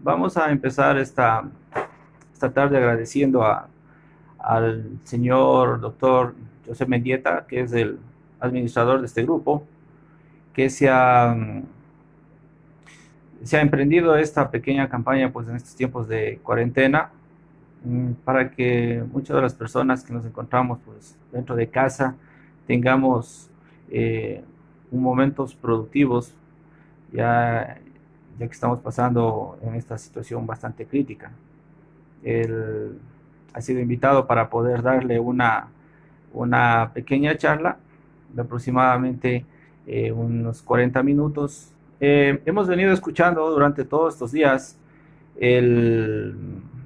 vamos a empezar esta tarde agradeciendo al señor doctor José Mendieta, que es el administrador de este grupo, que se ha emprendido esta pequeña campaña pues, en estos tiempos de cuarentena, para que muchas de las personas que nos encontramos pues, dentro de casa tengamos eh, momentos productivos, ya, ya que estamos pasando en esta situación bastante crítica. Él ha sido invitado para poder darle una pequeña charla de aproximadamente unos 40 minutos. Hemos venido escuchando durante todos estos días el,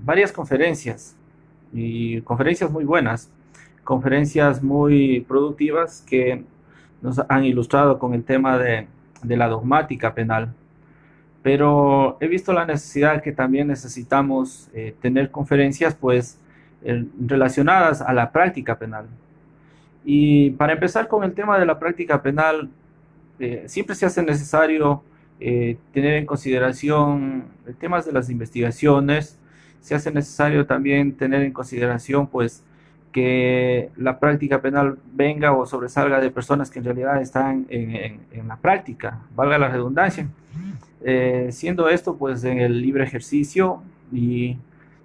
varias conferencias y conferencias muy buenas, conferencias muy productivas que nos han ilustrado con el tema de la dogmática penal, pero he visto la necesidad que también necesitamos tener conferencias pues relacionadas a la práctica penal. Y para empezar con el tema de la práctica penal, siempre se hace necesario tener en consideración temas de las investigaciones, se hace necesario también tener en consideración pues que la práctica penal venga o sobresalga de personas que en realidad están en la práctica, valga la redundancia, siendo esto pues en el libre ejercicio y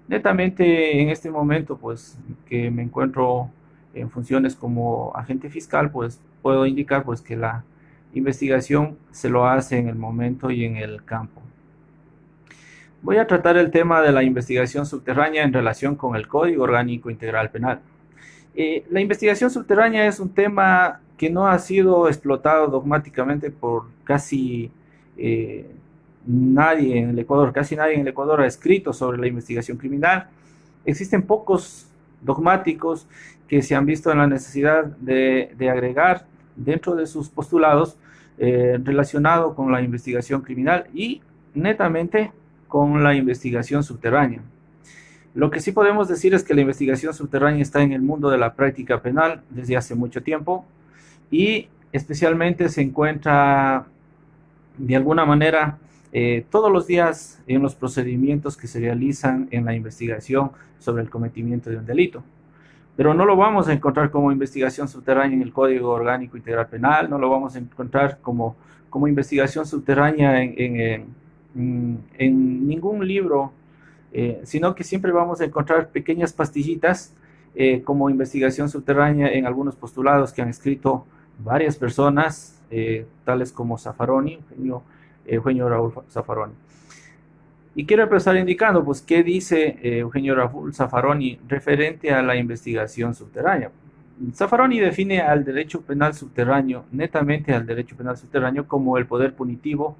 netamente en este momento pues que me encuentro en funciones como agente fiscal, pues puedo indicar pues que la investigación se lo hace en el momento y en el campo. Voy a tratar el tema de la investigación subterránea en relación con el Código Orgánico Integral Penal. La investigación subterránea es un tema que no ha sido explotado dogmáticamente por eh, nadie en el Ecuador. Casi nadie en el Ecuador ha escrito sobre la investigación criminal. Existen pocos dogmáticos que se han visto en la necesidad de agregar dentro de sus postulados relacionado con la investigación criminal y netamente con la investigación subterránea. Lo que sí podemos decir es que la investigación subterránea está en el mundo de la práctica penal desde hace mucho tiempo y especialmente se encuentra de alguna manera todos los días en los procedimientos que se realizan en la investigación sobre el cometimiento de un delito. Pero no lo vamos a encontrar como investigación subterránea en el Código Orgánico Integral Penal, no lo vamos a encontrar como investigación subterránea en ningún libro, sino que siempre vamos a encontrar pequeñas pastillitas como investigación subterránea en algunos postulados que han escrito varias personas, tales como Zaffaroni, Eugenio Raúl Zaffaroni. Y quiero empezar indicando, pues, qué dice Eugenio Raúl Zaffaroni referente a la investigación subterránea. Zaffaroni define al derecho penal subterráneo, netamente al derecho penal subterráneo, como el poder punitivo,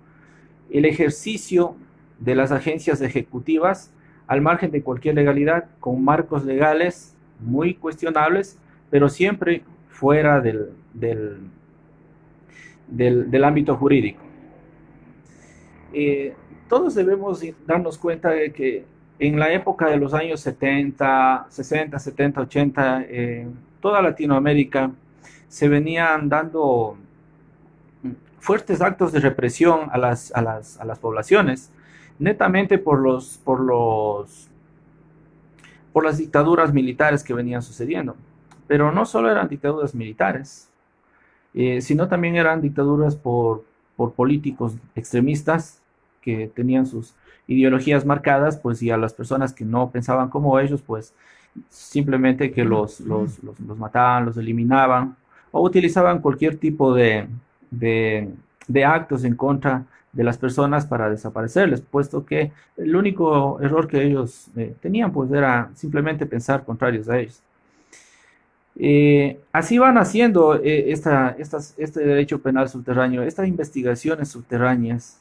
el ejercicio de las agencias ejecutivas al margen de cualquier legalidad, con marcos legales muy cuestionables, pero siempre fuera del ámbito jurídico. Eh, Todos debemos darnos cuenta de que en la época de los años 70, 60, 70, 80, toda Latinoamérica se venían dando fuertes actos de represión a las poblaciones, netamente por las dictaduras militares que venían sucediendo. Pero no solo eran dictaduras militares, sino también eran dictaduras por políticos extremistas que tenían sus ideologías marcadas, pues, y a las personas que no pensaban como ellos, pues simplemente que los mataban, los eliminaban o utilizaban cualquier tipo de, de actos en contra de las personas para desaparecerles, puesto que el único error que ellos tenían pues era simplemente pensar contrarios a ellos. Así van haciendo este derecho penal subterráneo, estas investigaciones subterráneas.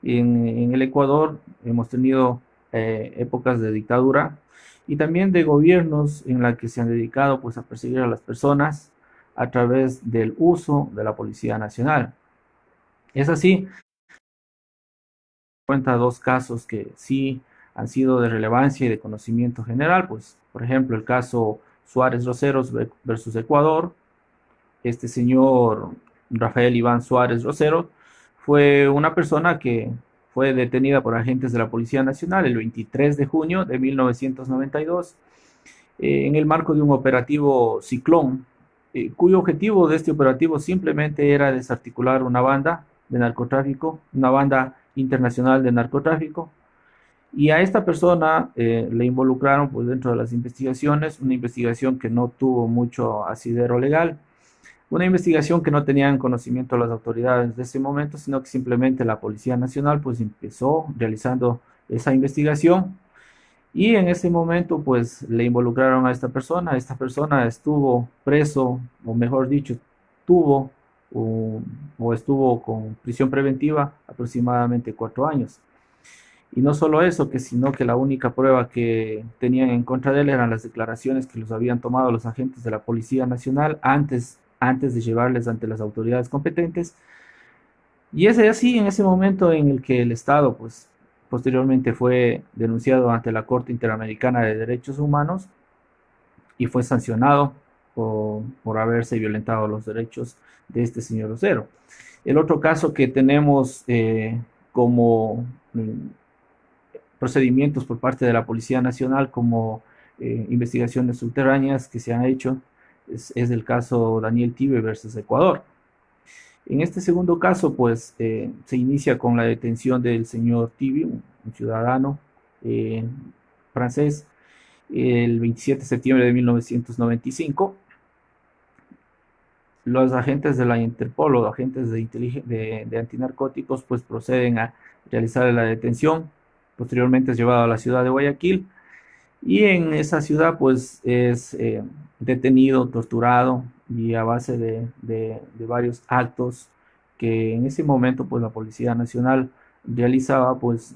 En el Ecuador hemos tenido épocas de dictadura y también de gobiernos en la que se han dedicado pues a perseguir a las personas a través del uso de la Policía Nacional. Es así, cuenta dos casos que sí han sido de relevancia y de conocimiento general, pues por ejemplo el caso Suárez Roseros versus Ecuador. Este señor Rafael Iván Suárez Rosero fue una persona que fue detenida por agentes de la Policía Nacional el 23 de junio de 1992 en el marco de un operativo Ciclón, cuyo objetivo de este operativo simplemente era desarticular una banda de narcotráfico, una banda internacional de narcotráfico, y a esta persona le involucraron pues dentro de las investigaciones, una investigación que no tuvo mucho asidero legal, una investigación que no tenían conocimiento las autoridades de ese momento, sino que simplemente la Policía Nacional pues empezó realizando esa investigación y en ese momento pues le involucraron a esta persona estuvo preso, o mejor dicho, tuvo o estuvo con prisión preventiva aproximadamente 4 años. Y no solo eso, sino que la única prueba que tenían en contra de él eran las declaraciones que los habían tomado los agentes de la Policía Nacional antes de llevarles ante las autoridades competentes. Y es así en ese momento en el que el Estado, pues, posteriormente fue denunciado ante la Corte Interamericana de Derechos Humanos y fue sancionado por haberse violentado los derechos de este señor Osero. El otro caso que tenemos como procedimientos por parte de la Policía Nacional como investigaciones subterráneas que se han hecho es el caso Daniel Tibe versus Ecuador. En este segundo caso, pues se inicia con la detención del señor Tibi, un ciudadano francés, el 27 de septiembre de 1995. Los agentes de la Interpol o agentes de antinarcóticos pues proceden a realizar la detención. Posteriormente es llevado a la ciudad de Guayaquil y en esa ciudad pues es detenido, torturado y a base de varios actos que en ese momento pues la Policía Nacional realizaba pues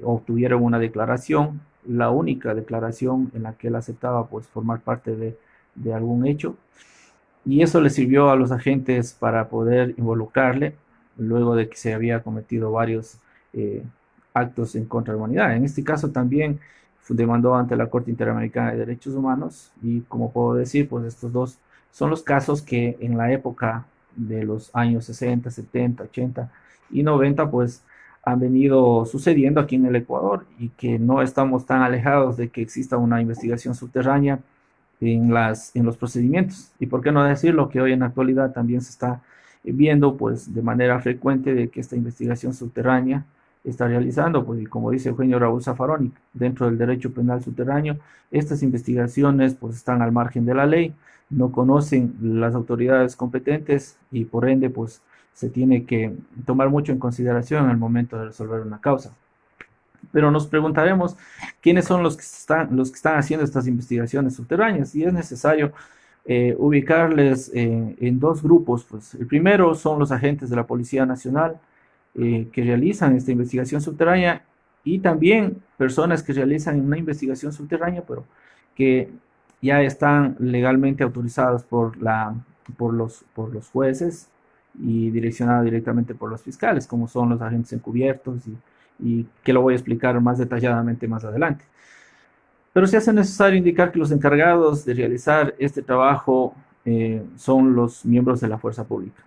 obtuvieron una declaración, la única declaración en la que él aceptaba pues formar parte de algún hecho, y eso le sirvió a los agentes para poder involucrarle luego de que se había cometido varios actos en contra de la humanidad. En este caso también demandó ante la Corte Interamericana de Derechos Humanos y como puedo decir, pues estos dos son los casos que en la época de los años 60, 70, 80 y 90 pues han venido sucediendo aquí en el Ecuador y que no estamos tan alejados de que exista una investigación subterránea en los procedimientos. Y por qué no decirlo que hoy en la actualidad también se está viendo pues de manera frecuente de que esta investigación subterránea está realizando, pues y como dice Eugenio Raúl Zaffaroni, dentro del derecho penal subterráneo, estas investigaciones pues están al margen de la ley, no conocen las autoridades competentes y por ende pues se tiene que tomar mucho en consideración en el momento de resolver una causa. Pero nos preguntaremos quiénes son los que están haciendo estas investigaciones subterráneas y es necesario ubicarles en dos grupos. Pues el primero son los agentes de la Policía Nacional que realizan esta investigación subterránea y también personas que realizan una investigación subterránea pero que ya están legalmente autorizadas por los jueces y direccionadas directamente por los fiscales, como son los agentes encubiertos y que lo voy a explicar más detalladamente más adelante. Pero se hace necesario indicar que los encargados de realizar este trabajo son los miembros de la fuerza pública.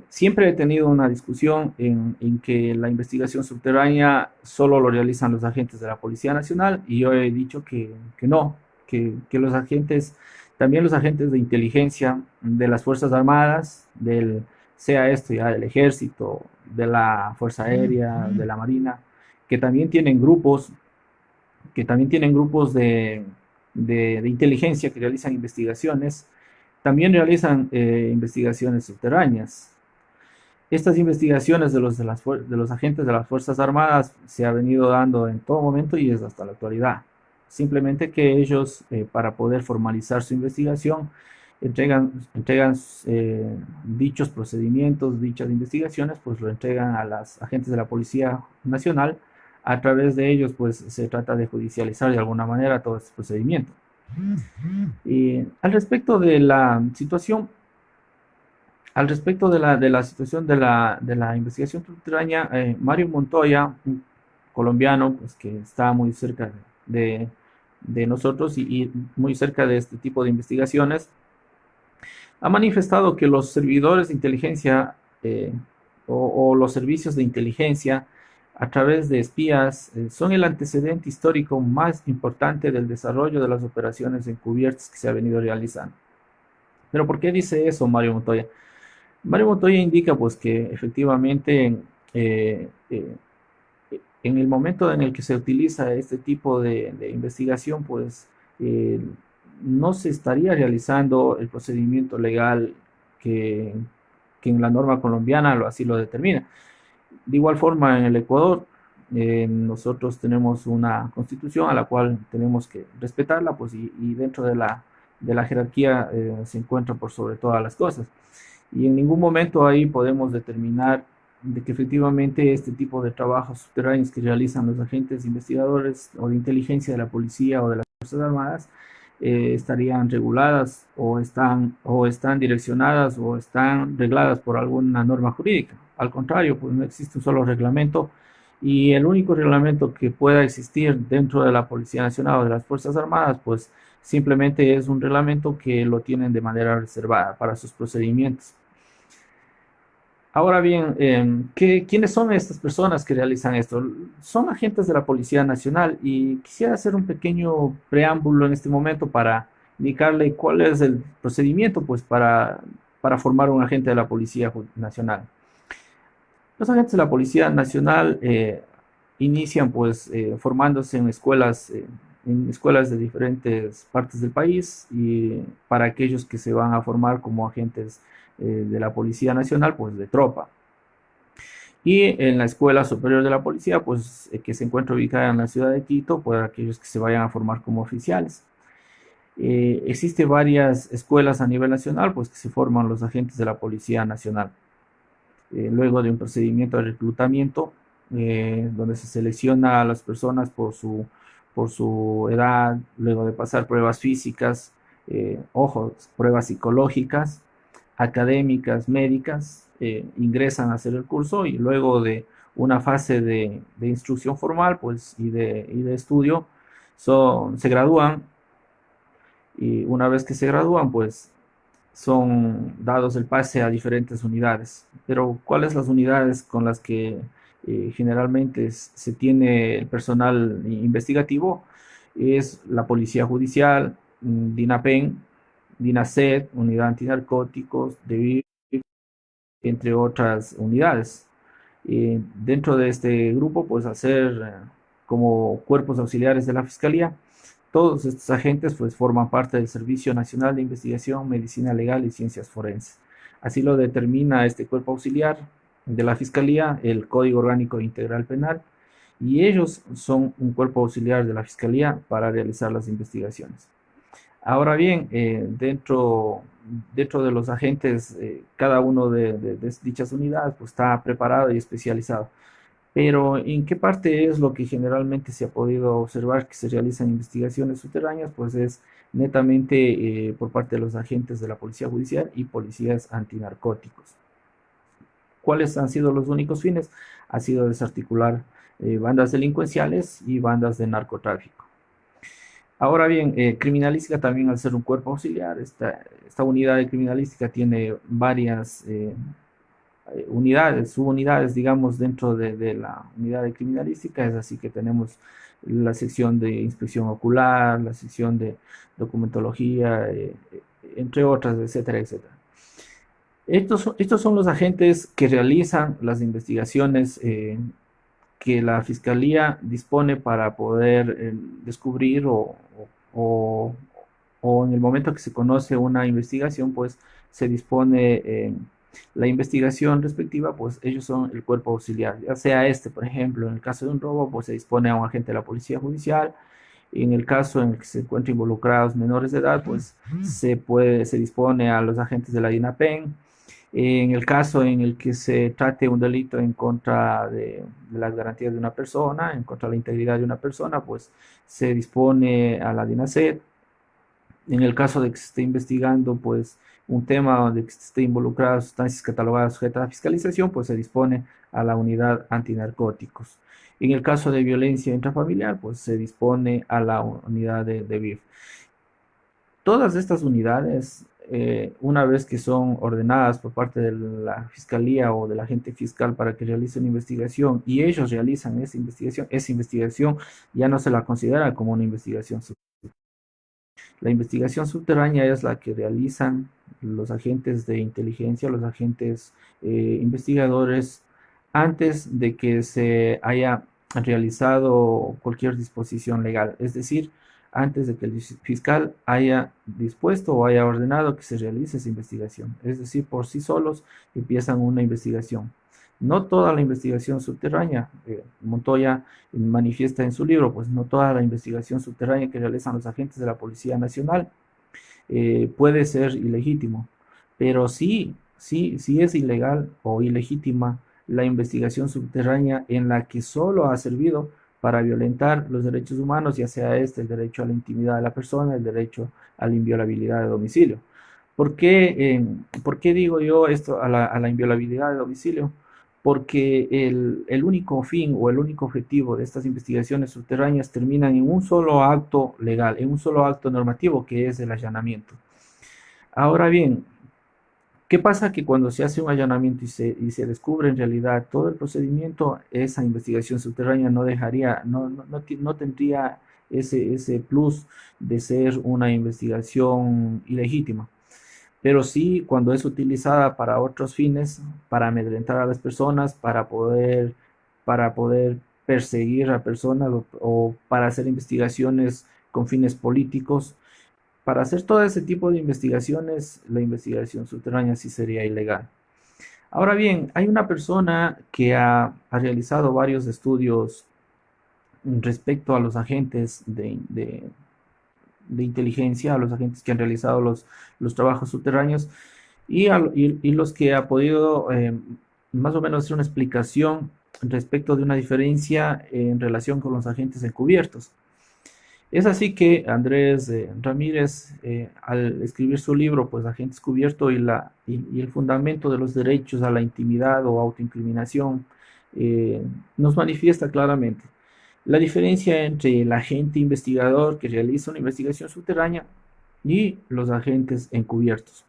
Siempre he tenido una discusión en que la investigación subterránea solo lo realizan los agentes de la Policía Nacional y yo he dicho que no, que los agentes, también los agentes de inteligencia de las Fuerzas Armadas, sea esto ya del Ejército, de la Fuerza Aérea, de la Marina, que también tienen grupos de inteligencia que realizan investigaciones, también realizan investigaciones subterráneas. Estas investigaciones de los agentes de las Fuerzas Armadas se ha venido dando en todo momento y es hasta la actualidad. Simplemente que ellos, para poder formalizar su investigación, entregan dichos procedimientos, dichas investigaciones, pues lo entregan a los agentes de la Policía Nacional. A través de ellos, pues se trata de judicializar de alguna manera todo este procedimiento. Y al respecto de la situación, de la investigación subterránea, Mario Montoya, un colombiano, pues que está muy cerca de nosotros y muy cerca de este tipo de investigaciones, ha manifestado que los servidores de inteligencia o los servicios de inteligencia a través de espías son el antecedente histórico más importante del desarrollo de las operaciones encubiertas que se ha venido realizando. Pero ¿por qué dice eso Mario Montoya? Mario Montoya indica pues que efectivamente eh, eh, en el momento en el que se utiliza este tipo de investigación, pues eh, no se estaría realizando el procedimiento legal que, que en la norma colombiana así lo determina. De igual forma, en el Ecuador, nosotros tenemos una constitución a la cual tenemos que respetarla, pues, y dentro de la jerarquía se encuentra por sobre todas las cosas. Y en ningún momento ahí podemos determinar de que efectivamente este tipo de trabajos subterráneos que realizan los agentes investigadores o de inteligencia de la policía o de las Fuerzas Armadas estarían reguladas o están direccionadas o están regladas por alguna norma jurídica. Al contrario, pues no existe un solo reglamento y el único reglamento que pueda existir dentro de la Policía Nacional o de las Fuerzas Armadas, pues simplemente es un reglamento que lo tienen de manera reservada para sus procedimientos. Ahora bien, ¿quiénes son estas personas que realizan esto? Son agentes de la Policía Nacional y quisiera hacer un pequeño preámbulo en este momento para indicarle cuál es el procedimiento pues, para formar un agente de la Policía Nacional. Los agentes de la Policía Nacional inician pues formándose en escuelas de diferentes partes del país y para aquellos que se van a formar como agentes de la Policía Nacional, pues de tropa. Y en la Escuela Superior de la Policía, pues que se encuentra ubicada en la ciudad de Quito, pues aquellos que se vayan a formar como oficiales. Existe varias escuelas a nivel nacional, pues que se forman los agentes de la Policía Nacional. Luego de un procedimiento de reclutamiento, donde se selecciona a las personas por su edad, luego de pasar pruebas físicas, ojo, pruebas psicológicas, académicas, médicas, ingresan a hacer el curso y luego de una fase de instrucción formal pues, y de estudio, se gradúan y una vez que se gradúan, pues son dados el pase a diferentes unidades. Pero ¿cuáles las unidades con las que generalmente se tiene el personal investigativo? Es la Policía Judicial, DINAPEN, DINASED, Unidad Antinarcóticos, DEVIF, entre otras unidades. Dentro de este grupo, pues hacer como cuerpos auxiliares de la Fiscalía, todos estos agentes pues forman parte del Servicio Nacional de Investigación, Medicina Legal y Ciencias Forenses. Así lo determina este cuerpo auxiliar de la Fiscalía, el Código Orgánico Integral Penal, y ellos son un cuerpo auxiliar de la Fiscalía para realizar las investigaciones. Ahora bien, dentro de los agentes, cada uno de dichas unidades pues, está preparado y especializado. Pero ¿en qué parte es lo que generalmente se ha podido observar que se realizan investigaciones subterráneas? Pues es netamente por parte de los agentes de la Policía Judicial y policías antinarcóticos. ¿Cuáles han sido los únicos fines? Ha sido desarticular bandas delincuenciales y bandas de narcotráfico. Ahora bien, criminalística también al ser un cuerpo auxiliar, esta unidad de criminalística tiene varias unidades, subunidades, digamos, dentro de la unidad de criminalística, es así que tenemos la sección de inspección ocular, la sección de documentología, entre otras, etcétera, etcétera. Estos son los agentes que realizan las investigaciones que la Fiscalía dispone para poder descubrir o, o en el momento que se conoce una investigación, pues se dispone la investigación respectiva, pues ellos son el cuerpo auxiliar, ya sea este, por ejemplo, en el caso de un robo, pues se dispone a un agente de la Policía Judicial, y en el caso en el que se encuentren involucrados menores de edad, pues se dispone a los agentes de la DINAPEN. En el caso en el que se trate un delito en contra de las garantías de una persona, en contra de la integridad de una persona, pues se dispone a la DINASED. En el caso de que se esté investigando, pues, un tema donde se esté involucradas sustancias catalogadas sujetas a fiscalización, pues se dispone a la unidad antinarcóticos. En el caso de violencia intrafamiliar, pues se dispone a la unidad de BIF. Todas estas unidades, una vez que son ordenadas por parte de la fiscalía o del agente fiscal para que realicen investigación y ellos realizan esa investigación ya no se la considera como una investigación. La investigación subterránea es la que realizan los agentes de inteligencia, los agentes investigadores, antes de que se haya realizado cualquier disposición legal. Es decir, antes de que el fiscal haya dispuesto o haya ordenado que se realice esa investigación. Es decir, por sí solos empiezan una investigación. No toda la investigación subterránea, Montoya manifiesta en su libro, pues no toda la investigación subterránea que realizan los agentes de la Policía Nacional puede ser ilegítimo, pero sí es ilegal o ilegítima la investigación subterránea en la que solo ha servido para violentar los derechos humanos, ya sea este el derecho a la intimidad de la persona, el derecho a la inviolabilidad de domicilio. ¿Por qué digo yo esto a la inviolabilidad de domicilio? Porque el único fin o el único objetivo de estas investigaciones subterráneas terminan en un solo acto legal, en un solo acto normativo, que es el allanamiento. Ahora bien, ¿qué pasa? Que cuando se hace un allanamiento y se descubre en realidad todo el procedimiento, esa investigación subterránea no dejaría, no tendría ese plus de ser una investigación ilegítima. Pero sí, cuando es utilizada para otros fines, para amedrentar a las personas, para poder perseguir a personas o para hacer investigaciones con fines políticos, para hacer todo ese tipo de investigaciones, la investigación subterránea sí sería ilegal. Ahora bien, hay una persona que ha realizado varios estudios respecto a los agentes de inteligencia, a los agentes que han realizado los trabajos subterráneos y los que ha podido más o menos hacer una explicación respecto de una diferencia en relación con los agentes encubiertos. Es así que Andrés Ramírez, al escribir su libro, pues Agentes Cubierto y el fundamento de los derechos a la intimidad o autoincriminación, nos manifiesta claramente la diferencia entre el agente investigador que realiza una investigación subterránea y los agentes encubiertos.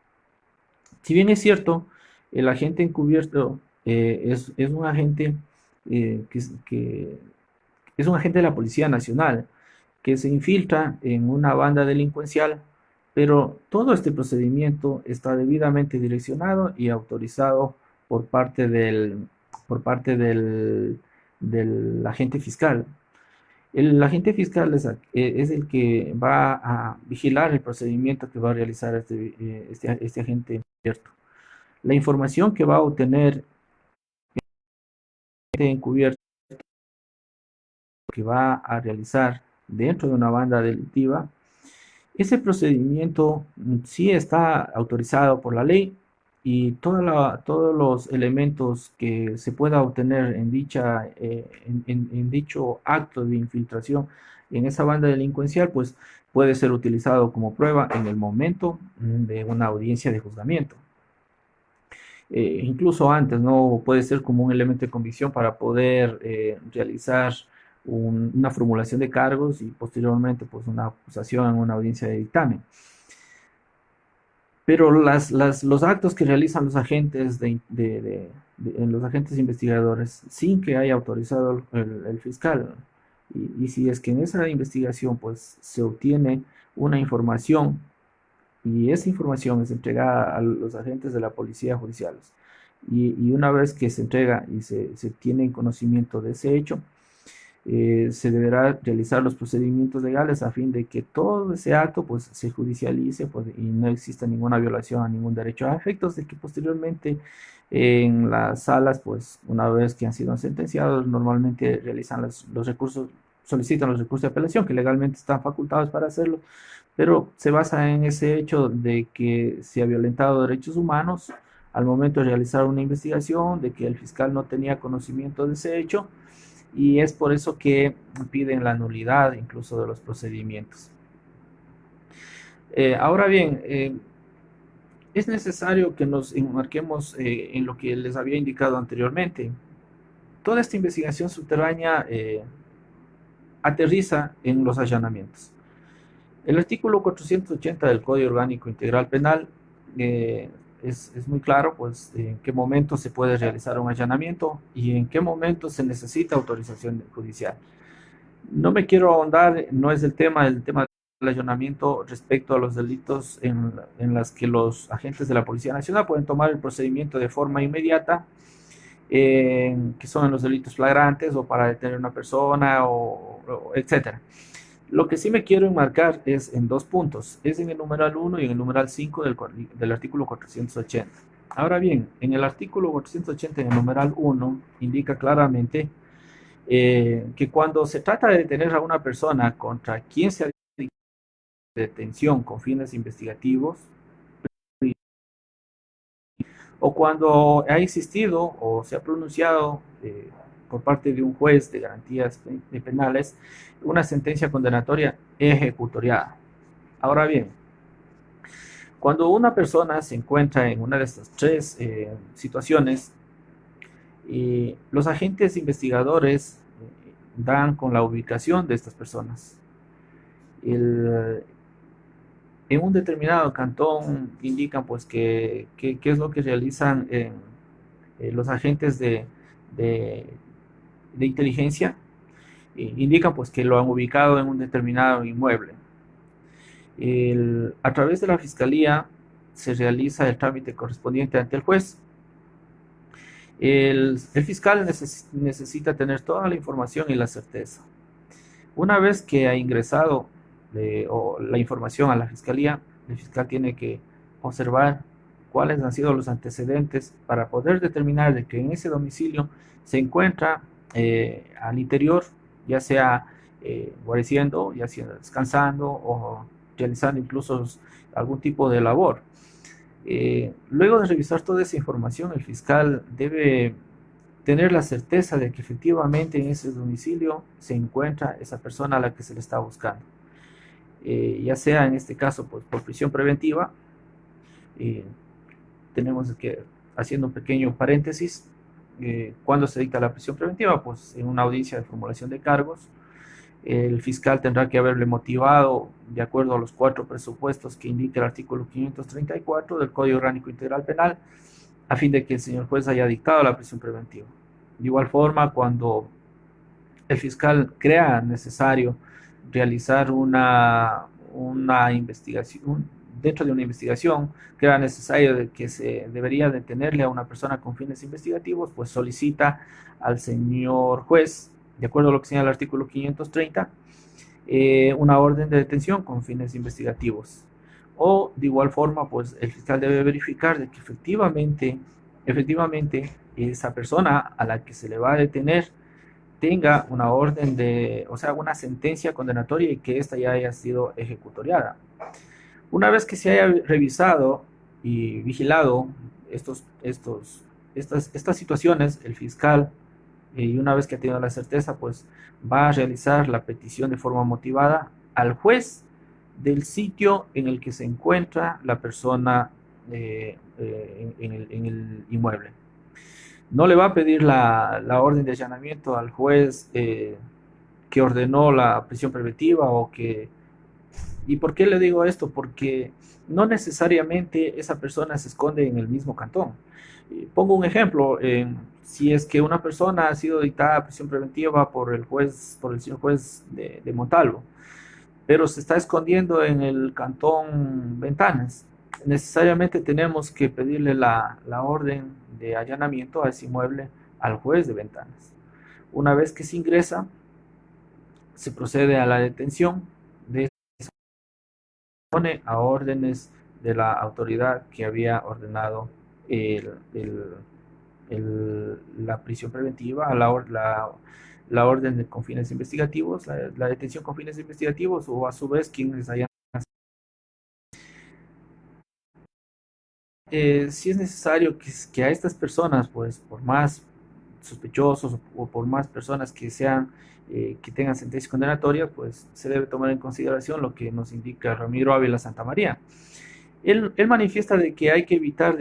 Si bien es cierto, el agente encubierto es un agente que es un agente de la Policía Nacional que se infiltra en una banda delincuencial, pero todo este procedimiento está debidamente direccionado y autorizado por parte del agente fiscal. El agente fiscal es el que va a vigilar el procedimiento que va a realizar este agente encubierto. La información que va a obtener el agente encubierto que va a realizar dentro de una banda delictiva, ese procedimiento sí está autorizado por la ley y todos los elementos que se pueda obtener en dicho acto de infiltración en esa banda delincuencial, pues puede ser utilizado como prueba en el momento de una audiencia de juzgamiento. Incluso antes, ¿no? Puede ser como un elemento de convicción para poder realizar una formulación de cargos y posteriormente pues una acusación en una audiencia de dictamen. Pero los actos que realizan los agentes, los agentes investigadores sin que haya autorizado el fiscal, y si es que en esa investigación pues se obtiene una información y esa información es entregada a los agentes de la policía judiciales, y una vez que se entrega y se tiene conocimiento de ese hecho, se deberá realizar los procedimientos legales a fin de que todo ese acto pues se judicialice pues, y no exista ninguna violación a ningún derecho, a efectos de que posteriormente en las salas pues una vez que han sido sentenciados normalmente realizan los recursos, solicitan los recursos de apelación que legalmente están facultados para hacerlo, pero se basa en ese hecho de que se ha violentado derechos humanos al momento de realizar una investigación, de que el fiscal no tenía conocimiento de ese hecho y es por eso que piden la nulidad incluso de los procedimientos. Ahora bien, es necesario que nos enmarquemos en lo que les había indicado anteriormente. Toda esta investigación subterránea aterriza en los allanamientos. El artículo 480 del Código Orgánico Integral Penal eh, es muy claro, pues, en qué momento se puede realizar un allanamiento y en qué momento se necesita autorización judicial. No me quiero ahondar, no es el tema del allanamiento respecto a los delitos en las que los agentes de la Policía Nacional pueden tomar el procedimiento de forma inmediata, que son los delitos flagrantes o para detener a una persona, etcétera. Lo que sí me quiero enmarcar es en dos puntos, es en el numeral 1 y en el numeral 5 del artículo 480. Ahora bien, en el artículo 480, en el numeral 1, indica claramente que cuando se trata de detener a una persona contra quien se ha detención con fines investigativos, o cuando ha existido o se ha pronunciado por parte de un juez de garantías penales una sentencia condenatoria ejecutoriada. Ahora bien, cuando una persona se encuentra en una de estas tres situaciones, los agentes investigadores dan con la ubicación de estas personas. El, en un determinado cantón indican pues qué es lo que realizan los agentes de, de inteligencia, indican pues que lo han ubicado en un determinado inmueble. A través de la fiscalía se realiza el trámite correspondiente ante el juez. El fiscal necesita tener toda la información y la certeza. Una vez que ha ingresado la información a la fiscalía, el fiscal tiene que observar cuáles han sido los antecedentes para poder determinar de que en ese domicilio se encuentra al interior, ya sea guareciendo, ya sea descansando o realizando incluso algún tipo de labor. Luego de revisar toda esa información, el fiscal debe tener la certeza de que efectivamente en ese domicilio se encuentra esa persona a la que se le está buscando. Ya sea en este caso pues, por prisión preventiva, eh, tenemos que, haciendo un pequeño paréntesis, cuando se dicta la prisión preventiva, pues en una audiencia de formulación de cargos, el fiscal tendrá que haberle motivado de acuerdo a los 4 presupuestos que indica el artículo 534 del Código Orgánico Integral Penal, a fin de que el señor juez haya dictado la prisión preventiva. De igual forma, cuando el fiscal crea necesario realizar una investigación, dentro de una investigación, crea necesario de que se debería detenerle a una persona con fines investigativos, pues solicita al señor juez, de acuerdo a lo que señala el artículo 530, una orden de detención con fines investigativos. O de igual forma, pues el fiscal debe verificar de que efectivamente esa persona a la que se le va a detener tenga una orden o sea, una sentencia condenatoria y que ésta ya haya sido ejecutoriada. Una vez que se haya revisado y vigilado estas situaciones, el fiscal, y una vez que ha tenido la certeza, pues va a realizar la petición de forma motivada al juez del sitio en el que se encuentra la persona en el inmueble. No le va a pedir la orden de allanamiento al juez que ordenó la prisión preventiva o que... ¿Y por qué le digo esto? Porque no necesariamente esa persona se esconde en el mismo cantón. Pongo un ejemplo, si es que una persona ha sido dictada prisión preventiva por el juez, por el señor juez de Montalvo, pero se está escondiendo en el cantón Ventanas, necesariamente tenemos que pedirle la orden de allanamiento a ese inmueble al juez de Ventanas. Una vez que se ingresa, se procede a la detención de pone a órdenes de la autoridad que había ordenado el, el, la prisión preventiva, la orden de, con fines investigativos, la detención con fines investigativos, o a su vez quienes hayan... si es necesario que a estas personas, pues por más sospechosos o por más personas que sean, que tengan sentencia condenatoria, pues se debe tomar en consideración lo que nos indica Ramiro Ávila Santamaría. Él manifiesta de que hay que evitar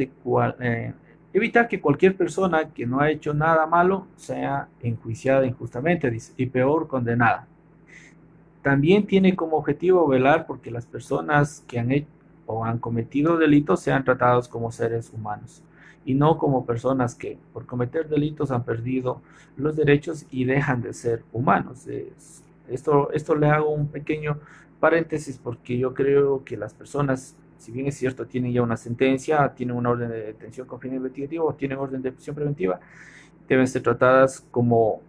que cualquier persona que no ha hecho nada malo sea enjuiciada injustamente, dice, y peor condenada. también tiene como objetivo velar porque las personas que han hecho o han cometido delitos sean tratados como seres humanos y no como personas que por cometer delitos han perdido los derechos y dejan de ser humanos. Esto le hago un pequeño paréntesis porque yo creo que las personas, si bien es cierto, tienen ya una sentencia, tienen una orden de detención con fin investigativo, tienen orden de prisión preventiva, deben ser tratadas como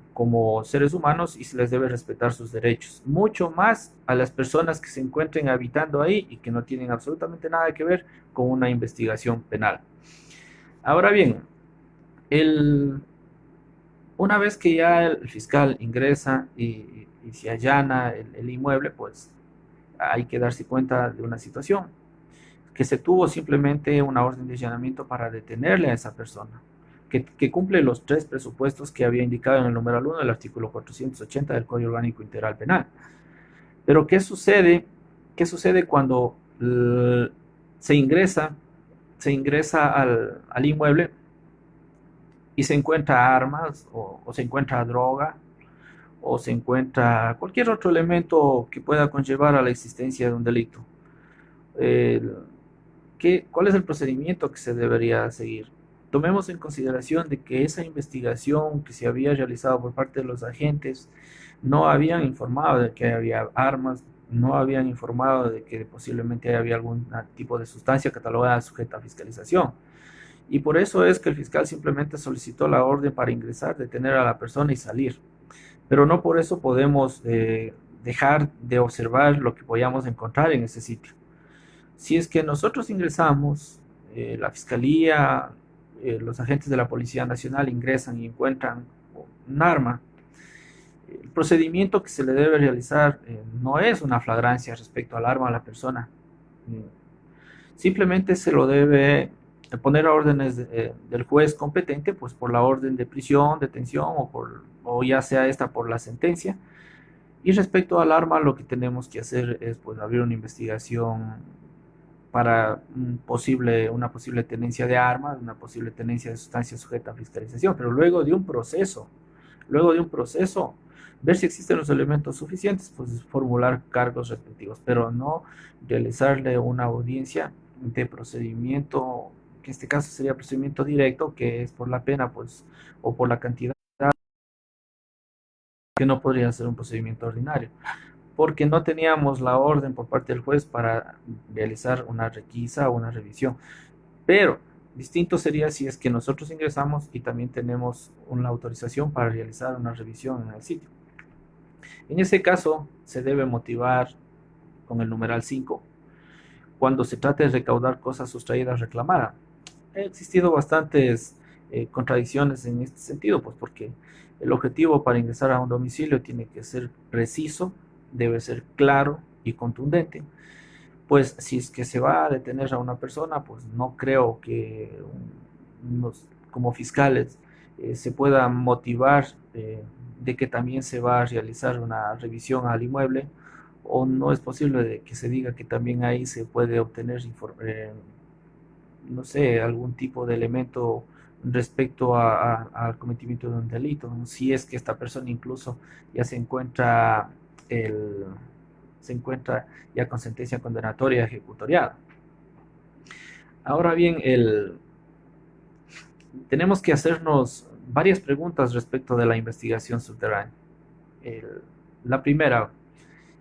seres humanos y se les debe respetar sus derechos. Mucho más a las personas que se encuentren habitando ahí y que no tienen absolutamente nada que ver con una investigación penal. Ahora bien, el, una vez que ya el fiscal ingresa y se allana el inmueble, pues hay que darse cuenta de una situación, que se tuvo simplemente una orden de allanamiento para detenerle a esa persona, que cumple los tres presupuestos que había indicado en el numeral 1 del artículo 480 del Código Orgánico Integral Penal. Pero ¿qué sucede? ¿Qué sucede cuando se ingresa, al inmueble y se encuentra armas o se encuentra droga o se encuentra cualquier otro elemento que pueda conllevar a la existencia de un delito? El, ¿Cuál es el procedimiento que se debería seguir? Tomemos en consideración de que esa investigación que se había realizado por parte de los agentes no habían informado de que había armas, no habían informado de que posiblemente había algún tipo de sustancia catalogada sujeta a fiscalización. Y por eso es que el fiscal simplemente solicitó la orden para ingresar, detener a la persona y salir. Pero no por eso podemos dejar de observar lo que podamos encontrar en ese sitio. Si es que nosotros ingresamos, la fiscalía, los agentes de la Policía Nacional ingresan y encuentran un arma, el procedimiento que se le debe realizar no es una flagrancia respecto al arma a la persona. Simplemente se lo debe poner a órdenes del juez competente, pues por la orden de prisión, detención o ya sea esta por la sentencia. Y respecto al arma, lo que tenemos que hacer es pues abrir una investigación para una posible tenencia de armas, una posible tenencia de sustancias sujeta a fiscalización, pero luego de un proceso, ver si existen los elementos suficientes, pues formular cargos respectivos, pero no realizarle una audiencia de procedimiento, que en este caso sería procedimiento directo, que es por la pena, pues, o por la cantidad, que no podría ser un procedimiento ordinario porque no teníamos la orden por parte del juez para realizar una requisa o una revisión. Pero distinto sería si es que nosotros ingresamos y también tenemos una autorización para realizar una revisión en el sitio. En ese caso, se debe motivar con el numeral 5 cuando se trate de recaudar cosas sustraídas reclamadas. Ha existido bastantes contradicciones en este sentido, pues porque el objetivo para ingresar a un domicilio tiene que ser preciso, debe ser claro y contundente. Pues si es que se va a detener a una persona, pues no creo que como fiscales se pueda motivar de que también se va a realizar una revisión al inmueble o no es posible de que se diga que también ahí se puede obtener no sé, algún tipo de elemento respecto al cometimiento de un delito, ¿no? Si es que esta persona incluso ya el, se encuentra ya con sentencia condenatoria ejecutoriada. Ahora bien, tenemos que hacernos varias preguntas respecto de la investigación subterránea. El, la primera,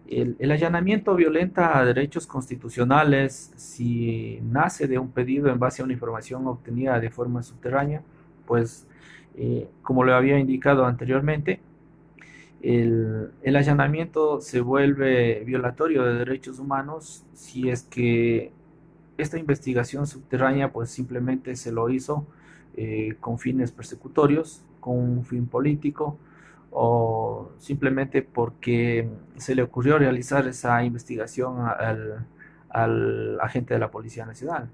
el allanamiento violenta a derechos constitucionales si nace de un pedido en base a una información obtenida de forma subterránea, pues como lo había indicado anteriormente, el allanamiento se vuelve violatorio de derechos humanos si es que esta investigación subterránea pues simplemente se lo hizo con fines persecutorios, con un fin político o simplemente porque se le ocurrió realizar esa investigación al agente de la Policía Nacional.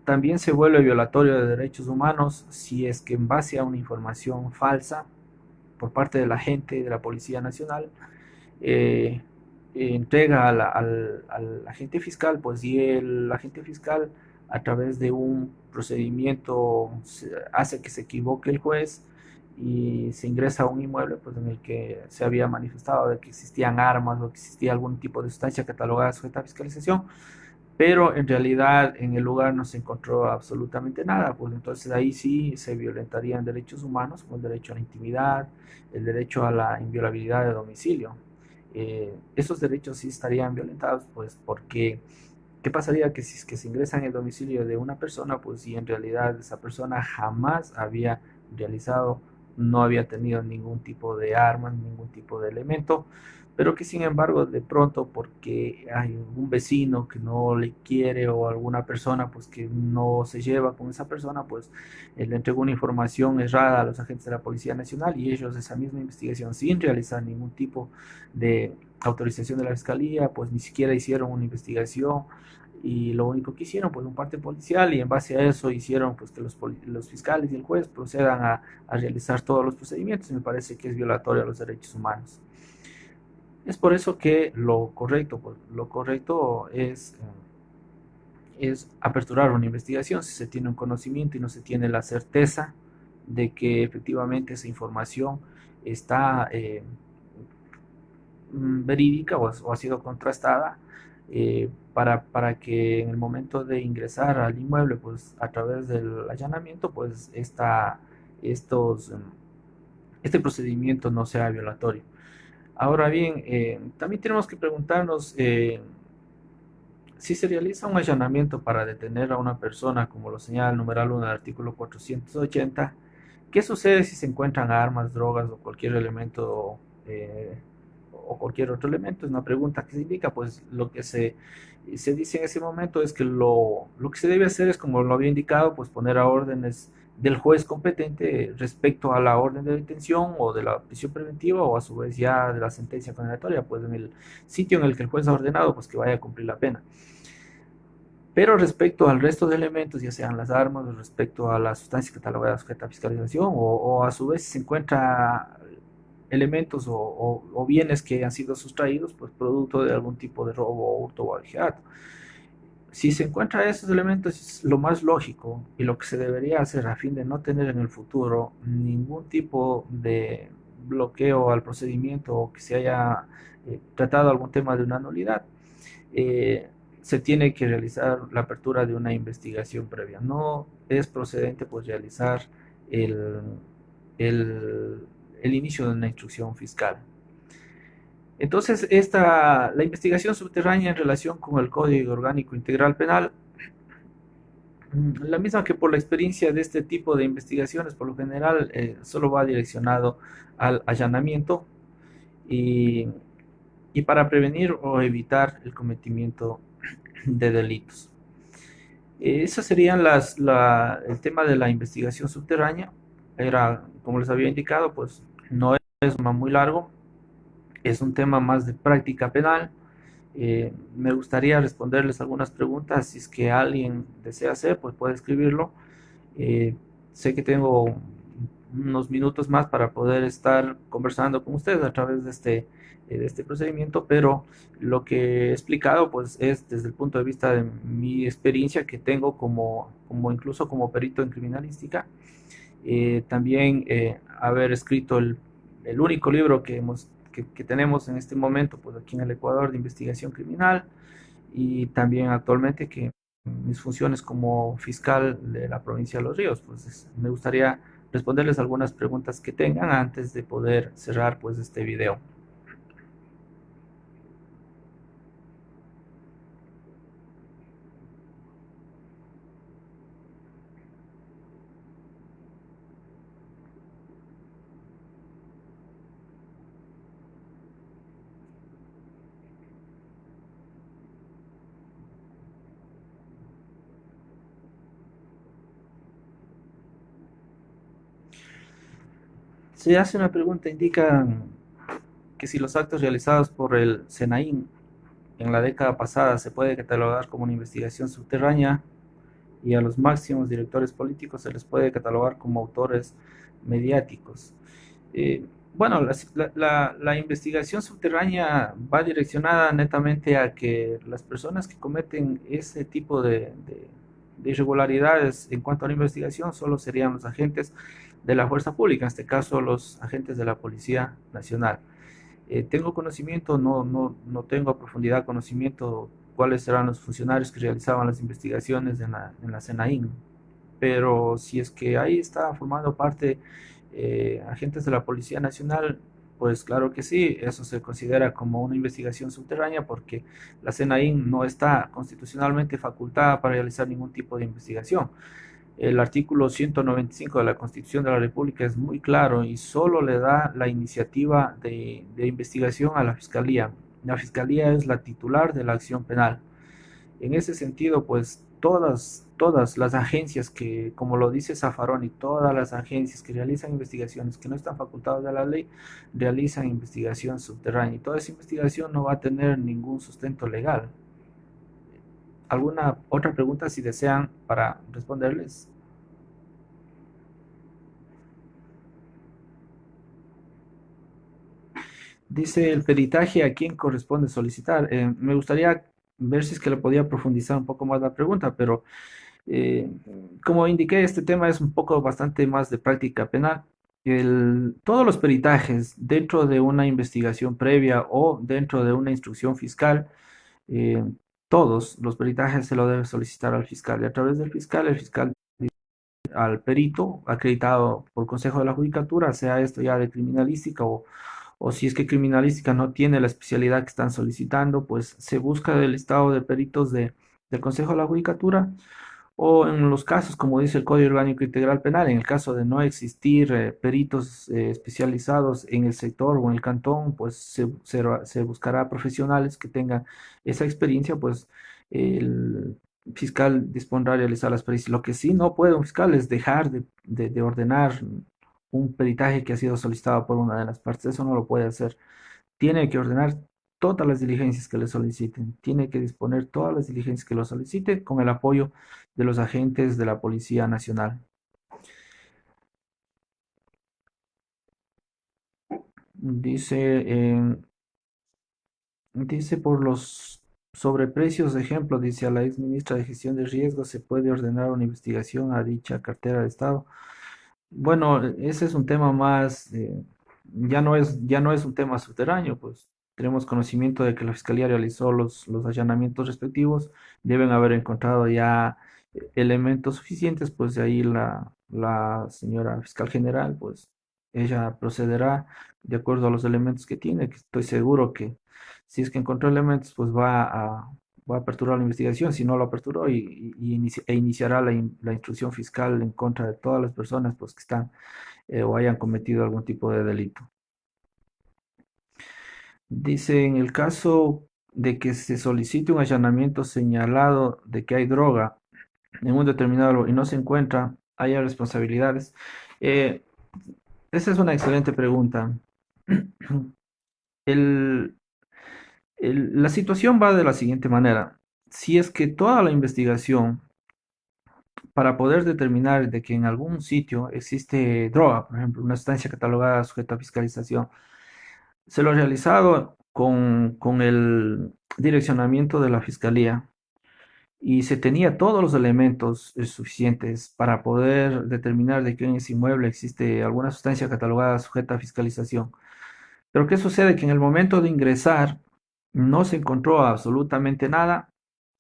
También se vuelve violatorio de derechos humanos si es que en base a una información falsa por parte de la gente de la Policía Nacional eh, entrega al agente fiscal, pues y el agente fiscal a través de un procedimiento hace que se equivoque el juez y se ingresa a un inmueble pues, en el que se había manifestado de que existían armas o que existía algún tipo de sustancia catalogada sujeta a fiscalización, pero en realidad en el lugar no se encontró absolutamente nada, pues entonces ahí sí se violentarían derechos humanos como el derecho a la intimidad, el derecho a la inviolabilidad de domicilio. Esos derechos sí estarían violentados, pues porque ¿qué pasaría que si es que se ingresa en el domicilio de una persona, pues si en realidad esa persona jamás había realizado, no había tenido ningún tipo de armas, ningún tipo de elemento, pero que sin embargo de pronto porque hay un vecino que no le quiere o alguna persona pues que no se lleva con esa persona, pues le entregó una información errada a los agentes de la Policía Nacional y ellos esa misma investigación sin realizar ningún tipo de autorización de la Fiscalía, pues ni siquiera hicieron una investigación y lo único que hicieron pues un parte policial y en base a eso hicieron pues que los fiscales y el juez procedan a realizar todos los procedimientos y me parece que es violatorio a los derechos humanos. Es por eso que lo correcto, pues, lo correcto es aperturar una investigación si se tiene un conocimiento y no se tiene la certeza de que efectivamente esa información está verídica o ha sido contrastada para que en el momento de ingresar al inmueble, pues a través del allanamiento, pues estos, este procedimiento no sea violatorio. Ahora bien, también tenemos que preguntarnos si se realiza un allanamiento para detener a una persona, como lo señala el numeral 1 del artículo 480, ¿qué sucede si se encuentran armas, drogas o cualquier elemento o cualquier otro elemento? Es una pregunta que se indica, pues lo que se dice en ese momento es que lo que se debe hacer es, como lo había indicado, pues poner a órdenes del juez competente respecto a la orden de detención o de la prisión preventiva o a su vez ya de la sentencia condenatoria, pues en el sitio en el que el juez ha ordenado, pues que vaya a cumplir la pena. Pero respecto al resto de elementos, ya sean las armas, respecto a las sustancias catalogadas sujeta a fiscalización, o a su vez se encuentra elementos o bienes que han sido sustraídos, pues producto de algún tipo de robo, hurto o abigeato. Si se encuentra esos elementos, es lo más lógico y lo que se debería hacer a fin de no tener en el futuro ningún tipo de bloqueo al procedimiento o que se haya tratado algún tema de una nulidad, eh, se tiene que realizar la apertura de una investigación previa. No es procedente pues realizar el, el, el inicio de una instrucción fiscal. Entonces, la investigación subterránea en relación con el Código Orgánico Integral Penal, la misma que por la experiencia de este tipo de investigaciones, por lo general solo va direccionado al allanamiento y, y para prevenir o evitar el cometimiento de delitos. Esas serían el tema de la investigación subterránea. Era, como les había indicado, pues no es un tema muy largo, es un tema más de práctica penal. Me gustaría responderles algunas preguntas. Si es que alguien desea hacer, pues puede escribirlo. Eh, Sé que tengo unos minutos más para poder estar conversando con ustedes a través de este procedimiento, pero lo que he explicado pues es desde el punto de vista de mi experiencia que tengo como incluso como perito en criminalística. También haber escrito el único libro que tenemos en este momento pues aquí en el Ecuador de investigación criminal y también actualmente que mis funciones como fiscal de la provincia de Los Ríos, pues me gustaría responderles algunas preguntas que tengan antes de poder cerrar pues este video. Se hace una pregunta, indica que si los actos realizados por el SENAIN en la década pasada se puede catalogar como una investigación subterránea y a los máximos directores políticos se les puede catalogar como autores mediáticos. Eh, bueno, la investigación subterránea va direccionada netamente a que las personas que cometen ese tipo de irregularidades en cuanto a la investigación solo serían los agentes de la fuerza pública, en este caso los agentes de la Policía Nacional. Tengo conocimiento, no tengo a profundidad conocimiento cuáles eran los funcionarios que realizaban las investigaciones en la SENAIN, pero si es que ahí está formando parte agentes de la Policía Nacional, pues claro que sí, eso se considera como una investigación subterránea porque la SENAIN no está constitucionalmente facultada para realizar ningún tipo de investigación. El artículo 195 de la Constitución de la República es muy claro y solo le da la iniciativa de investigación a la Fiscalía. La Fiscalía es la titular de la acción penal. En ese sentido, pues todas las agencias que, como lo dice Zaffaroni, todas las agencias que realizan investigaciones que no están facultadas de la ley, realizan investigación subterránea y toda esa investigación no va a tener ningún sustento legal. ¿Alguna otra pregunta si desean para responderles? Dice el peritaje a quién corresponde solicitar. Me gustaría ver si es que le podía profundizar un poco más la pregunta, pero Eh, como indiqué, este tema es un poco bastante más de práctica penal. Todos los peritajes dentro de una investigación previa o dentro de una instrucción fiscal, eh, todos los peritajes se lo debe solicitar al fiscal. Y a través del fiscal, el fiscal al perito acreditado por Consejo de la Judicatura, sea esto ya de criminalística o si es que criminalística no tiene la especialidad que están solicitando, pues se busca del listado de peritos del Consejo de la Judicatura o en los casos, como dice el Código Orgánico Integral Penal, en el caso de no existir peritos especializados en el sector o en el cantón, pues se buscará profesionales que tengan esa experiencia, pues el fiscal dispondrá a realizar las pericias. Lo que sí no puede un fiscal es dejar de ordenar un peritaje que ha sido solicitado por una de las partes. Eso no lo puede hacer. Tiene que ordenar todas las diligencias que le soliciten, tiene que disponer todas las diligencias que lo solicite con el apoyo de los agentes de la Policía Nacional. Dice, dice por los sobreprecios, de ejemplo, dice a la ex ministra de Gestión de Riesgos, se puede ordenar una investigación a dicha cartera de Estado. Bueno, ese es un tema más, ya no es un tema subterráneo, pues tenemos conocimiento de que la Fiscalía realizó los allanamientos respectivos, deben haber encontrado ya elementos suficientes, pues de ahí la señora fiscal general, pues ella procederá de acuerdo a los elementos que tiene, que estoy seguro que si es que encontró elementos, pues va a aperturar la investigación, si no lo aperturó e iniciará la instrucción fiscal en contra de todas las personas pues, que están o hayan cometido algún tipo de delito. Dice, en el caso de que se solicite un allanamiento señalado de que hay droga en un determinado lugar y no se encuentra, ¿haya responsabilidades? Eh, Esa es una excelente pregunta. El, la situación va de la siguiente manera. Si es que toda la investigación para poder determinar de que en algún sitio existe droga, por ejemplo, una sustancia catalogada sujeta a fiscalización, se lo ha realizado con el direccionamiento de la Fiscalía y se tenía todos los elementos suficientes para poder determinar de que en ese inmueble existe alguna sustancia catalogada sujeta a fiscalización. Pero ¿qué sucede? Que en el momento de ingresar no se encontró absolutamente nada.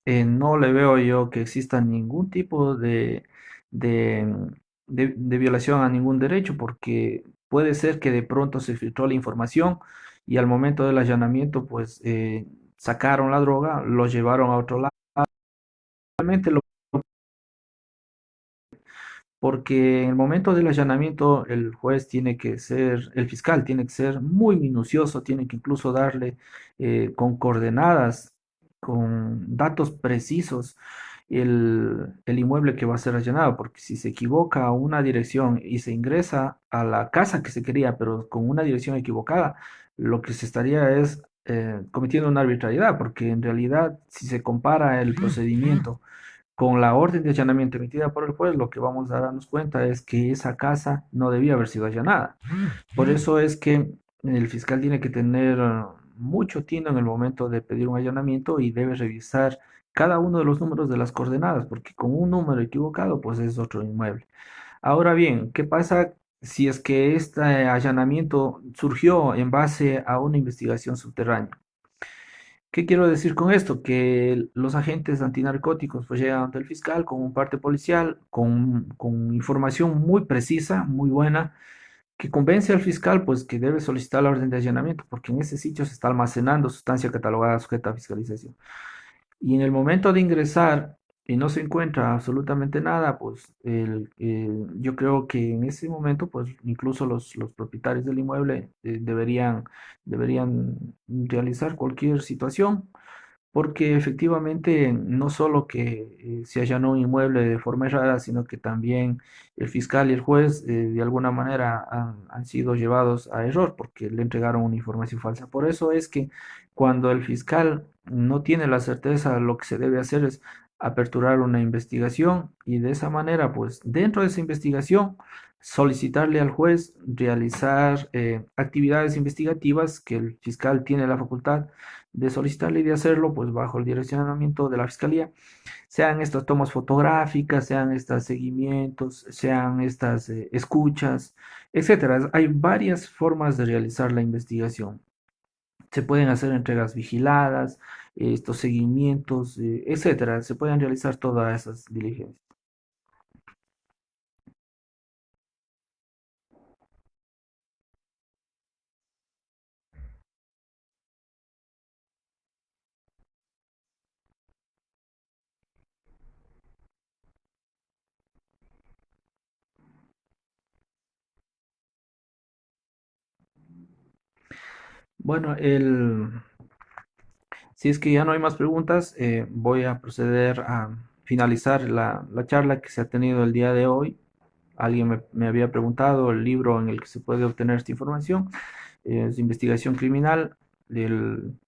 No le veo yo que exista ningún tipo de, de violación a ningún derecho, porque puede ser que de pronto se filtró la información y al momento del allanamiento, pues sacaron la droga, lo llevaron a otro lado. Realmente porque en el momento del allanamiento el juez tiene que ser, el fiscal tiene que ser muy minucioso, tiene que incluso darle con coordenadas, con datos precisos el inmueble que va a ser allanado, porque si se equivoca a una dirección y se ingresa a la casa que se quería, pero con una dirección equivocada, lo que se estaría es cometiendo una arbitrariedad, porque en realidad si se compara el procedimiento con la orden de allanamiento emitida por el juez, lo que vamos a darnos cuenta es que esa casa no debía haber sido allanada. Por eso es que el fiscal tiene que tener mucho tino en el momento de pedir un allanamiento y debe revisar cada uno de los números de las coordenadas, porque con un número equivocado, pues es otro inmueble. Ahora bien, ¿qué pasa si es que este allanamiento surgió en base a una investigación subterránea? ¿Qué quiero decir con esto? Que los agentes antinarcóticos pues llegan ante el fiscal con un parte policial, con información muy precisa, muy buena, que convence al fiscal pues que debe solicitar la orden de allanamiento, porque en ese sitio se está almacenando sustancia catalogada sujeta a fiscalización. Y en el momento de ingresar y no se encuentra absolutamente nada, pues yo creo que en ese momento, pues incluso los propietarios del inmueble deberían realizar cualquier situación porque efectivamente no solo que se allanó un inmueble de forma errada, sino que también el fiscal y el juez de alguna manera han sido llevados a error porque le entregaron una información falsa. Por eso es que cuando el fiscal no tiene la certeza, lo que se debe hacer es aperturar una investigación y de esa manera, pues dentro de esa investigación, solicitarle al juez realizar actividades investigativas que el fiscal tiene la facultad de solicitarle y de hacerlo, pues bajo el direccionamiento de la Fiscalía, sean estas tomas fotográficas, sean estos seguimientos, sean estas escuchas, etcétera. Hay varias formas de realizar la investigación. Se pueden hacer entregas vigiladas, estos seguimientos, etcétera. Se pueden realizar todas esas diligencias. Bueno, si es que ya no hay más preguntas, voy a proceder a finalizar la charla que se ha tenido el día de hoy. Alguien me había preguntado el libro en el que se puede obtener esta información. Es investigación criminal. del-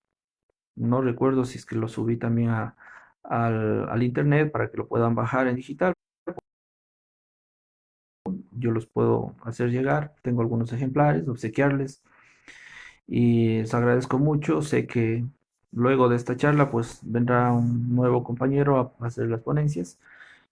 no recuerdo si es que lo subí también al internet para que lo puedan bajar en digital. Yo los puedo hacer llegar. Tengo algunos ejemplares, obsequiarles. Y les agradezco mucho. Sé que luego de esta charla, pues vendrá un nuevo compañero a hacer las ponencias.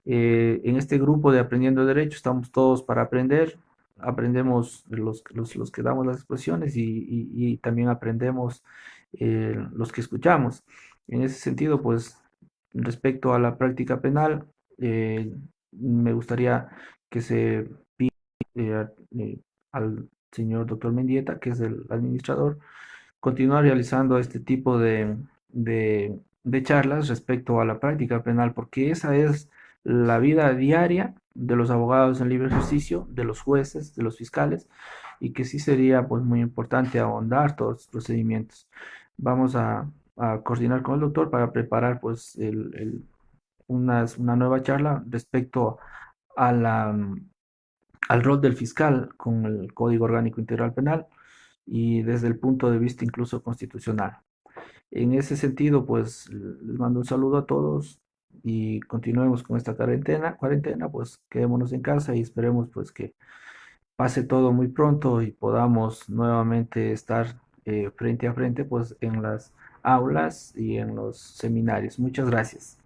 En este grupo de Aprendiendo Derecho estamos todos para aprender. Aprendemos los que damos las exposiciones y también aprendemos los que escuchamos. En ese sentido, pues respecto a la práctica penal, me gustaría que se al señor doctor Mendieta, que es el administrador, continuar realizando este tipo de charlas respecto a la práctica penal, porque esa es la vida diaria de los abogados en libre ejercicio, de los jueces, de los fiscales, y que sí sería pues muy importante ahondar todos los procedimientos. Vamos a coordinar con el doctor para preparar pues una nueva charla respecto a al rol del fiscal con el Código Orgánico Integral Penal y desde el punto de vista incluso constitucional. En ese sentido, pues les mando un saludo a todos y continuemos con esta cuarentena, pues quedémonos en casa y esperemos pues que pase todo muy pronto y podamos nuevamente estar frente a frente pues en las aulas y en los seminarios. Muchas gracias.